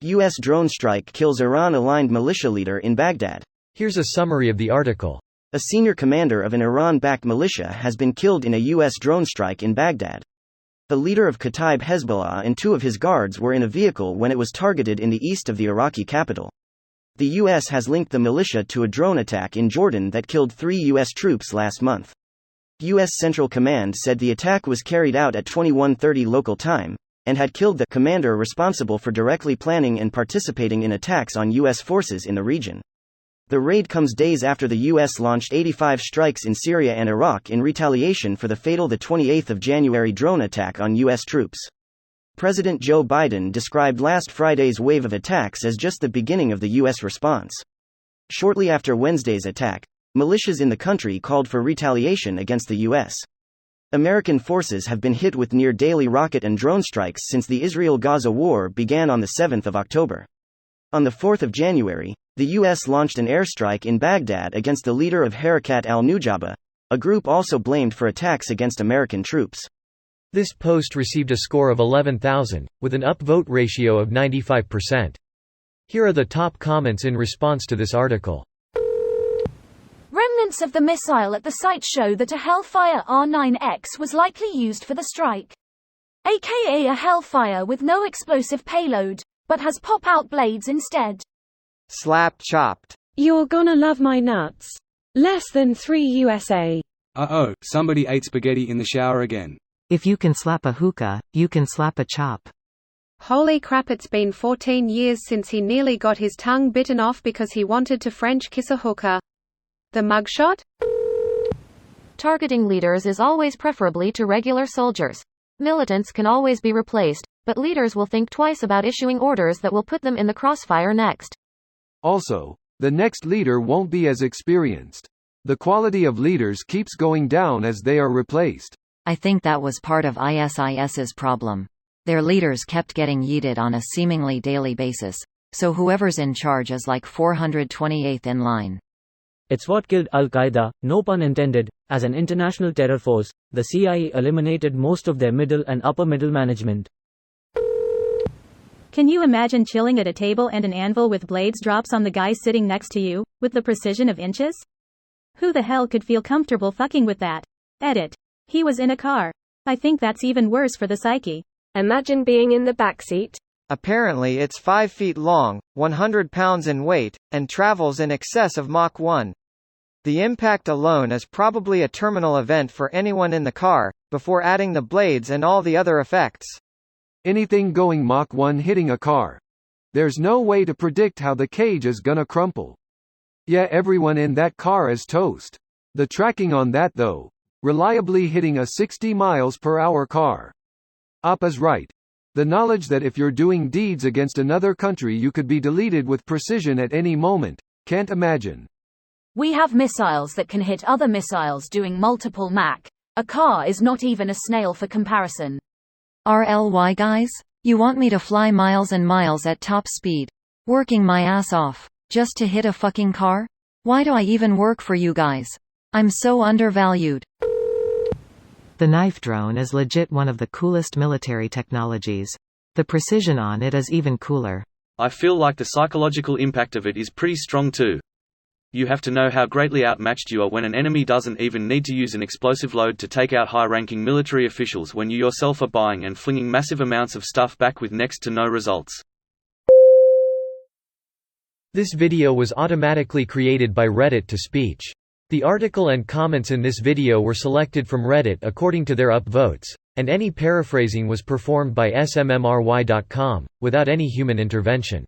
U.S. drone strike kills Iran-aligned militia leader in Baghdad. Here's a summary of the article. A senior commander of an Iran-backed militia has been killed in a U.S. drone strike in Baghdad. The leader of Kataib Hezbollah and 2 of his guards were in a vehicle when it was targeted in the east of the Iraqi capital. The U.S. has linked the militia to a drone attack in Jordan that killed 3 U.S. troops last month. U.S. Central Command said the attack was carried out at 21:30 local time, and had killed the commander responsible for directly planning and participating in attacks on U.S. forces in the region. The raid comes days after the U.S. launched 85 strikes in Syria and Iraq in retaliation for the fatal 28 January drone attack on U.S. troops. President Joe Biden described last Friday's wave of attacks as just the beginning of the U.S. response. Shortly after Wednesday's attack, militias in the country called for retaliation against the U.S. American forces have been hit with near-daily rocket and drone strikes since the Israel-Gaza war began on 7 October. On 4 January, the U.S. launched an airstrike in Baghdad against the leader of Harakat al-Nujaba, a group also blamed for attacks against American troops. This post received a score of 11,000, with an upvote ratio of 95%. Here are the top comments in response to this article. Remnants of the missile at the site show that a Hellfire R9X was likely used for the strike. AKA a Hellfire with no explosive payload, but has pop-out blades instead. Slap chopped. You're gonna love my nuts. Less than 3 USA. Uh-oh, somebody ate spaghetti in the shower again. If you can slap a hookah, you can slap a chop. Holy crap, it's been 14 years since he nearly got his tongue bitten off because he wanted to French kiss a hooker. The mugshot? Targeting leaders is always preferably to regular soldiers. Militants can always be replaced, but leaders will think twice about issuing orders that will put them in the crossfire next. Also, the next leader won't be as experienced. The quality of leaders keeps going down as they are replaced. I think that was part of ISIS's problem. Their leaders kept getting yeeted on a seemingly daily basis, so whoever's in charge is like 428th in line. It's what killed Al-Qaeda, no pun intended. As an international terror force, the CIA eliminated most of their middle and upper middle management. Can you imagine chilling at a table and an anvil with blades drops on the guy sitting next to you, with the precision of inches? Who the hell could feel comfortable fucking with that? Edit. He was in a car. I think that's even worse for the psyche. Imagine being in the backseat. Apparently it's 5 feet long, 100 pounds in weight, and travels in excess of Mach 1. The impact alone is probably a terminal event for anyone in the car, before adding the blades and all the other effects. Anything going Mach 1 hitting a car. There's no way to predict how the cage is gonna crumple. Yeah, everyone in that car is toast. The tracking on that though. Reliably hitting a 60 miles per hour car. Op is right. The knowledge that if you're doing deeds against another country you could be deleted with precision at any moment. Can't imagine. We have missiles that can hit other missiles doing multiple Mach. A car is not even a snail for comparison. RLY guys? You want me to fly miles and miles at top speed, working my ass off, just to hit a fucking car? Why do I even work for you guys? I'm so undervalued. The knife drone is legit one of the coolest military technologies. The precision on it is even cooler. I feel like the psychological impact of it is pretty strong too. You have to know how greatly outmatched you are when an enemy doesn't even need to use an explosive load to take out high-ranking military officials when you yourself are buying and flinging massive amounts of stuff back with next to no results. This video was automatically created by Reddit to speech. The article and comments in this video were selected from Reddit according to their upvotes, and any paraphrasing was performed by smmry.com, without any human intervention.